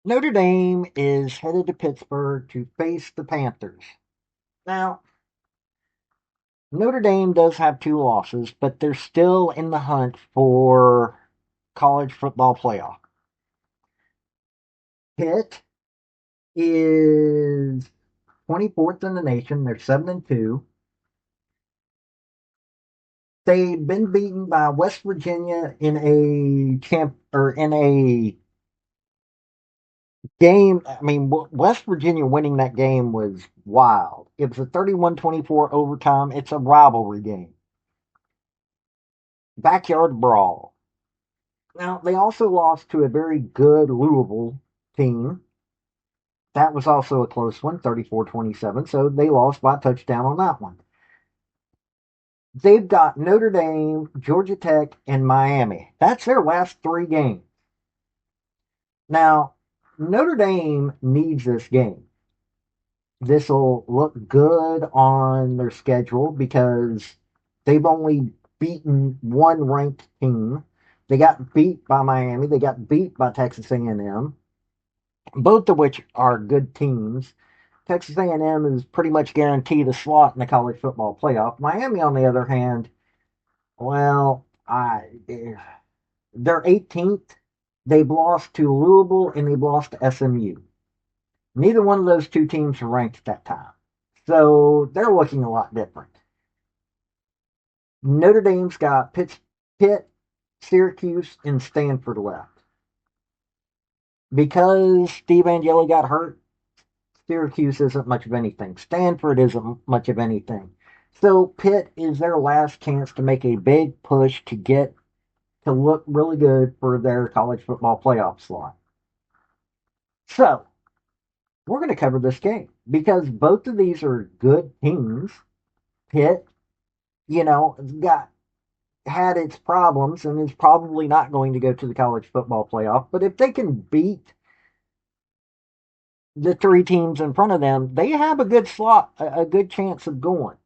Notre Dame is headed to Pittsburgh to face the Panthers. Now, Notre Dame does have two losses, but they're still in the hunt for college football playoff. Pitt is 24th in the nation. They're 7-2. They've been beaten by West Virginia in a game. I mean, West Virginia winning that game was wild. It was a 31-24 overtime. It's a rivalry game. Backyard brawl. Now, they also lost to a very good Louisville team. That was also a close one, 34-27. So they lost by a touchdown on that one. They've got Notre Dame, Georgia Tech, and Miami. That's their last three games. Now, Notre Dame needs this game. This will look good on their schedule because they've only beaten one ranked team. They got beat by Miami. They got beat by Texas A&M, both of which are good teams. Texas A&M is pretty much guaranteed a slot in the college football playoff. Miami, on the other hand, well, they're 18th. They've lost to Louisville and they've lost to SMU. Neither one of those two teams are ranked at that time. So they're looking a lot different. Notre Dame's got Pitt, Syracuse, and Stanford left. Because Steve Angeli got hurt, Syracuse isn't much of anything. Stanford isn't much of anything. So Pitt is their last chance to make a big push to get to look really good for their college football playoff slot. So we're going to cover this game because both of these are good teams. Pitt, got had its problems and is probably not going to go to the college football playoff. But if they can beat the three teams in front of them, they have a good slot, a good chance of going.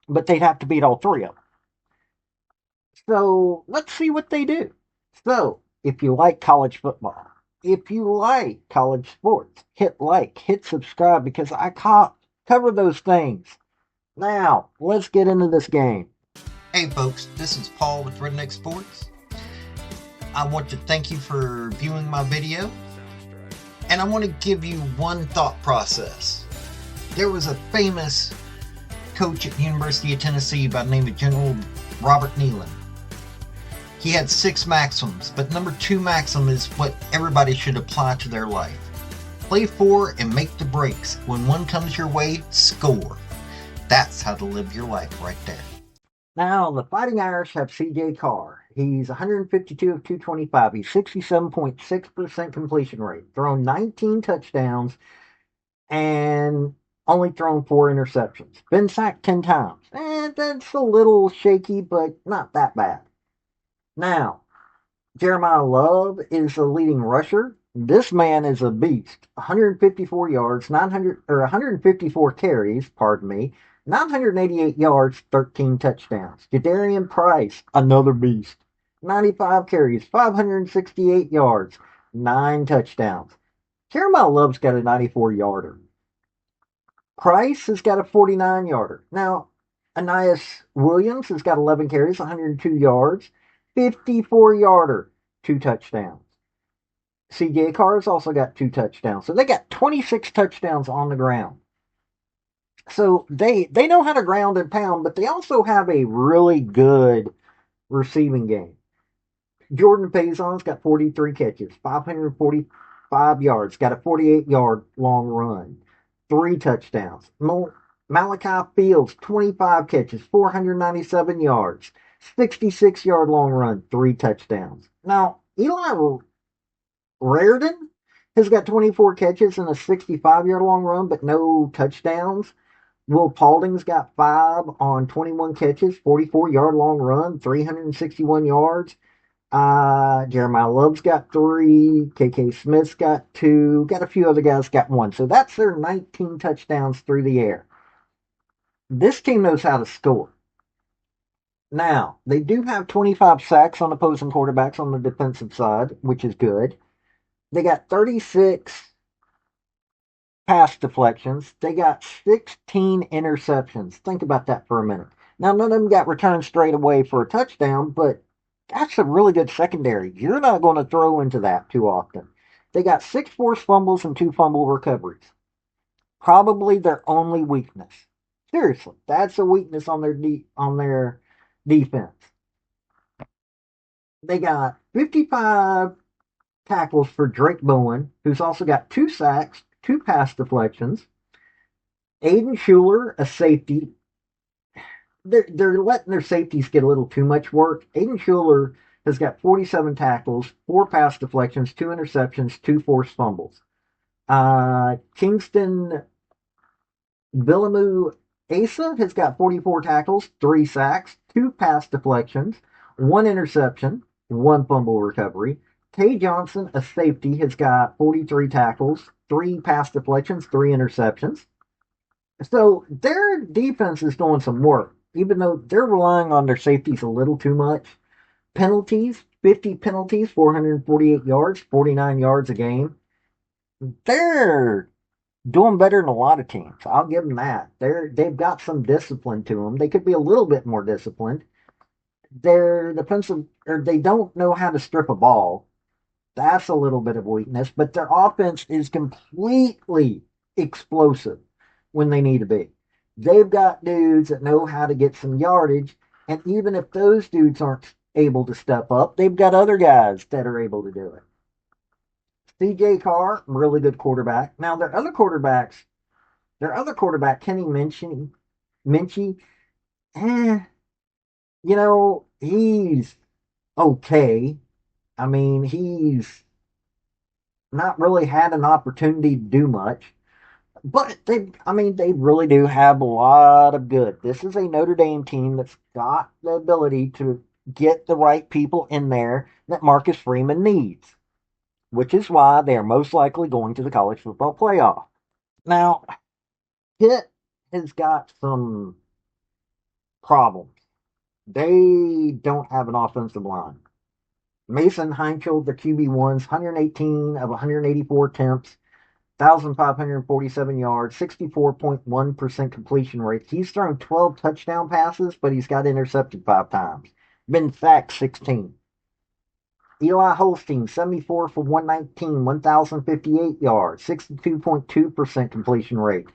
But they'd have to beat all three of them. So let's see what they do. So if you like college football, if you like college sports, hit like, hit subscribe because I cover those things. Now, let's get into this game. Hey folks, this is Paul with Redneck Sports. I want to thank you for viewing my video, and I want to give you one thought process. There was a famous coach at the University of Tennessee by the name of General Robert Neyland. He had 6 maxims, but number 2 maxim is what everybody should apply to their life. Play for and make the breaks. When one comes your way, score. That's how to live your life right there. Now, the Fighting Irish have C.J. Carr. He's 152 of 225. He's 67.6% completion rate. Thrown 19 touchdowns and only thrown 4 interceptions. Been sacked 10 times. That's a little shaky, but not that bad. Now, Jeremiah Love is the leading rusher. This man is a beast. 154 yards, 154 carries, pardon me, 988 yards, 13 touchdowns. Jadarian Price, another beast. 95 carries, 568 yards, 9 touchdowns. Jeremiah Love's got a 94-yarder. Price has got a 49-yarder. Now, Anais Williams has got 11 carries, 102 yards, 54-yarder, 2 touchdowns. C.J. Carr's also got 2 touchdowns. So they got 26 touchdowns on the ground. So they know how to ground and pound, but they also have a really good receiving game. Jordan Faison's got 43 catches, 545 yards, got a 48-yard long run, 3 touchdowns. Malachi Fields, 25 catches, 497 yards, 66-yard long run, 3 touchdowns. Now, Eli Raridon has got 24 catches and a 65-yard long run, but no touchdowns. Will Paulding's got 5 on 21 catches, 44-yard long run, 361 yards. Jeremiah Love's got 3. KK Smith's got 2. Got a few other guys got 1. So that's their 19 touchdowns through the air. This team knows how to score. Now, they do have 25 sacks on opposing quarterbacks on the defensive side, which is good. They got 36 pass deflections. They got 16 interceptions. Think about that for a minute. Now, none of them got returned straight away for a touchdown, but that's a really good secondary. You're not going to throw into that too often. They got 6 forced fumbles and 2 fumble recoveries. Probably their only weakness. Seriously, that's a weakness on their defense. They got 55 tackles for Drake Bowen, who's also got 2 sacks, 2 pass deflections. Aiden Schuler, a safety. They're letting their safeties get a little too much work. Aiden Schuler has got 47 tackles, 4 pass deflections, 2 interceptions, 2 forced fumbles. Kingston Villamu Asa has got 44 tackles, 3 sacks, 2 pass deflections, 1 interception, 1 fumble recovery. Tay Johnson, a safety, has got 43 tackles, 3 pass deflections, 3 interceptions. So their defense is doing some work, even though they're relying on their safeties a little too much. Penalties, 50 penalties, 448 yards, 49 yards a game. They're doing better than a lot of teams. I'll give them that. They've got some discipline to them. They could be a little bit more disciplined. Their defensive, or they don't know how to strip a ball. That's a little bit of weakness, but their offense is completely explosive when they need to be. They've got dudes that know how to get some yardage, and even if those dudes aren't able to step up, they've got other guys that are able to do it. CJ Carr, really good quarterback. Now their other quarterback, Kenny Minchie, eh, he's okay. I mean, he's not really had an opportunity to do much. But they really do have a lot of good. This is a Notre Dame team that's got the ability to get the right people in there that Marcus Freeman needs, which is why they are most likely going to the college football playoff. Now, Pitt has got some problems. They don't have an offensive line. Mason Heinkel, the QB1's 118 of 184 attempts, 1,547 yards, 64.1% completion rate. He's thrown 12 touchdown passes, but he's got intercepted 5 times. Been sacked 16. Eli Holstein, 74 for 119, 1,058 yards, 62.2% completion rate.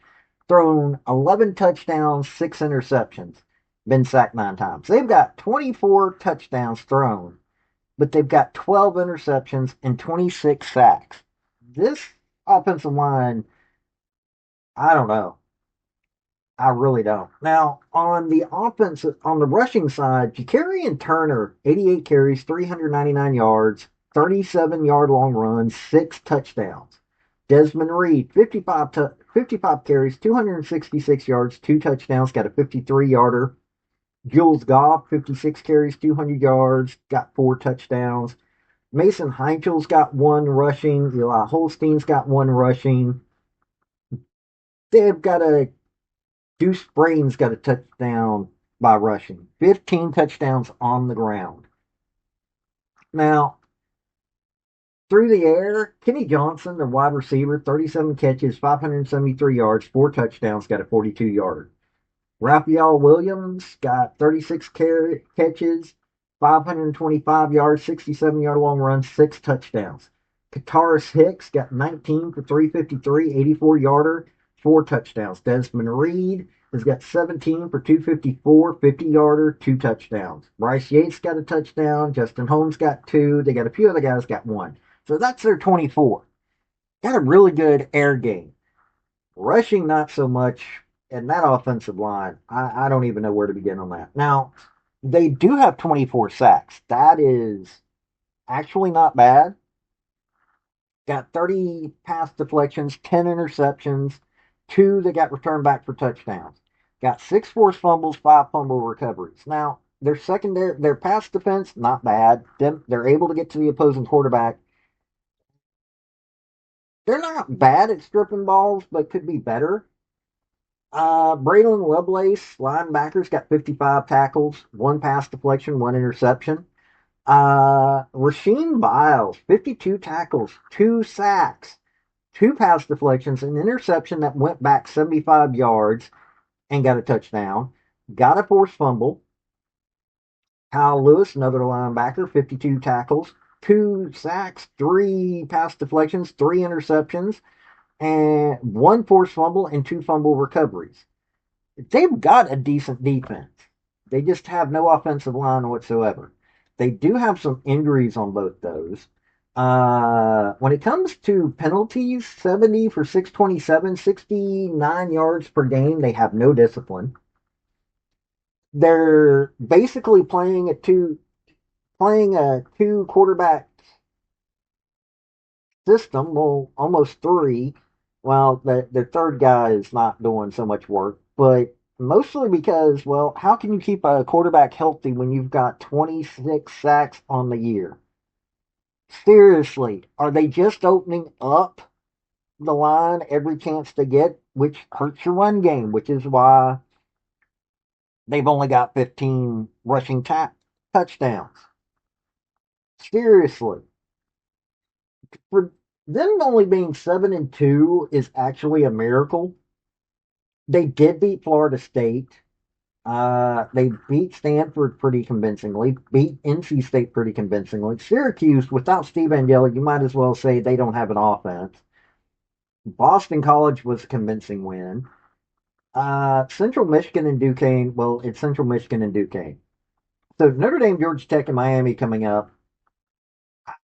Thrown 11 touchdowns, 6 interceptions. Been sacked 9 times. They've got 24 touchdowns thrown, but they've got 12 interceptions and 26 sacks. This offensive line, I don't know. I really don't. Now, on the rushing side, Jakarian Turner, 88 carries, 399 yards, 37-yard long runs, 6 touchdowns. Desmond Reed, 55 carries, 266 yards, 2 touchdowns, got a 53-yarder. Jules Goff, 56 carries, 200 yards, got 4 touchdowns. Mason Heinkel's got 1 rushing. Eli Holstein's got 1 rushing. They've got a Deuce Brain's got a touchdown by rushing. 15 touchdowns on the ground. Now, through the air, Kenny Johnson, the wide receiver, 37 catches, 573 yards, 4 touchdowns, got a 42-yarder. Raphael Williams got 36 catches, 525 yards, 67-yard long run, 6 touchdowns. Kataris Hicks got 19 for 353, 84-yarder, 4 touchdowns. Desmond Reed has got 17 for 254, 50-yarder, 2 touchdowns. Bryce Yates got a touchdown. Justin Holmes got 2. They got a few other guys got 1. So that's their 24. Got a really good air game. Rushing, not so much. And that offensive line, I don't even know where to begin on that. Now, they do have 24 sacks. That is actually not bad. Got 30 pass deflections, 10 interceptions, 2 that got returned back for touchdowns. Got 6 forced fumbles, 5 fumble recoveries. Now, their secondary, their pass defense, not bad. They're able to get to the opposing quarterback. They're not bad at stripping balls, but could be better. Braylon Lovelace, linebackers, got 55 tackles, 1 pass deflection, 1 interception. Rasheem Biles, 52 tackles, 2 sacks, 2 pass deflections, an interception that went back 75 yards and got a touchdown, got a forced fumble. Kyle Lewis, another linebacker, 52 tackles, 2 sacks, 3 pass deflections, 3 interceptions, and 1 forced fumble and 2 fumble recoveries. They've got a decent defense. They just have no offensive line whatsoever. They do have some injuries on both those. When it comes to penalties, 70 for 627, 69 yards per game. They have no discipline. They're basically playing a 2 quarterback system. Well, almost three. Well, the third guy is not doing so much work, but mostly because, well, how can you keep a quarterback healthy when you've got 26 sacks on the year? Seriously, are they just opening up the line every chance they get, which hurts your run game, which is why they've only got 15 rushing touchdowns? Seriously, for them only being 7-2 is actually a miracle. They did beat Florida State. They beat Stanford pretty convincingly, beat NC State pretty convincingly. Syracuse, without Steve Angeli, you might as well say they don't have an offense. Boston College was a convincing win. Central Michigan and Duquesne, well, it's Central Michigan and Duquesne. So Notre Dame, Georgia Tech, and Miami coming up.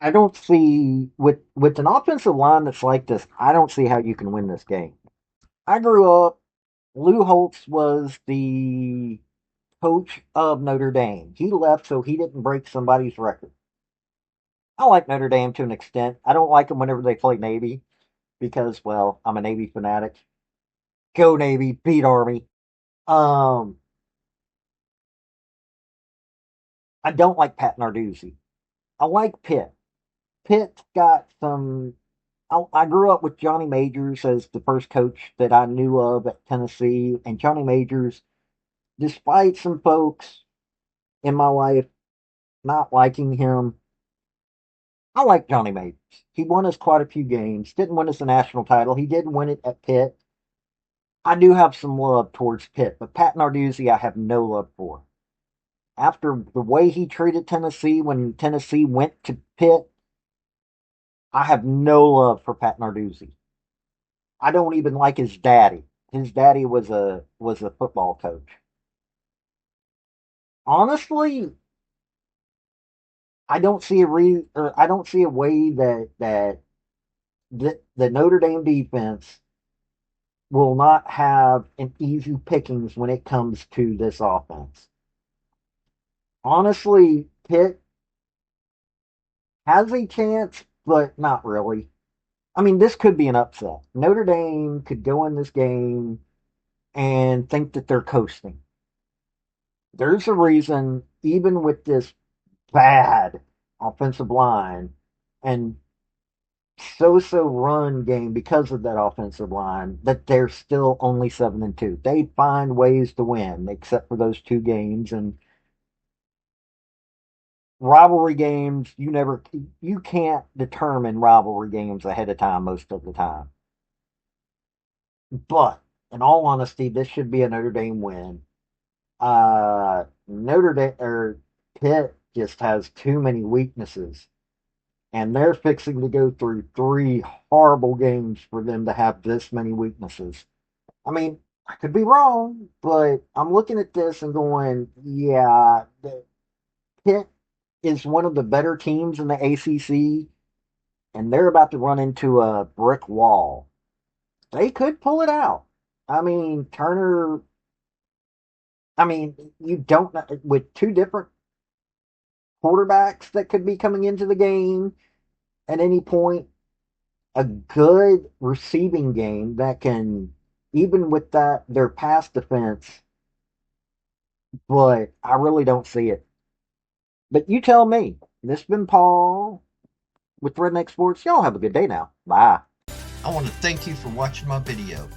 I don't see, with an offensive line that's like this, I don't see how you can win this game. I grew up, Lou Holtz was the coach of Notre Dame. He left so he didn't break somebody's record. I like Notre Dame to an extent. I don't like them whenever they play Navy because, well, I'm a Navy fanatic. Go Navy, beat Army. Um, I don't like Pat Narduzzi. I like Pitt. Pitt got some. I grew up with Johnny Majors as the first coach that I knew of at Tennessee, and Johnny Majors, despite some folks in my life not liking him, I like Johnny Majors. He won us quite a few games. Didn't win us a national title. He did win it at Pitt. I do have some love towards Pitt, but Pat Narduzzi, I have no love for. After the way he treated Tennessee when Tennessee went to Pitt, I have no love for Pat Narduzzi. I don't even like his daddy. His daddy was a football coach. Honestly, I don't see a way that the Notre Dame defense will not have an easy pickings when it comes to this offense. Honestly, Pitt has a chance, but not really. I mean, this could be an upset. Notre Dame could go in this game and think that they're coasting. There's a reason, even with this bad offensive line and so run game because of that offensive line, that they're still only 7-2. They find ways to win, except for those 2 games. And rivalry games, you can't determine rivalry games ahead of time most of the time. But in all honesty, this should be a Notre Dame win. Notre Dame or Pitt just has too many weaknesses, and they're fixing to go through 3 horrible games for them to have this many weaknesses. I mean, I could be wrong, but I'm looking at this and going, yeah, Pitt is one of the better teams in the ACC, and they're about to run into a brick wall. They could pull it out. I mean, Turner. I mean, you don't with 2 different quarterbacks that could be coming into the game at any point. A good receiving game that can, even with that, their pass defense. But I really don't see it. But you tell me. This has been Paul with Redneck Sports. Y'all have a good day now. Bye. I want to thank you for watching my video.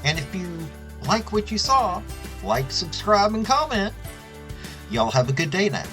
And if you like what you saw, like, subscribe, and comment. Y'all have a good day now.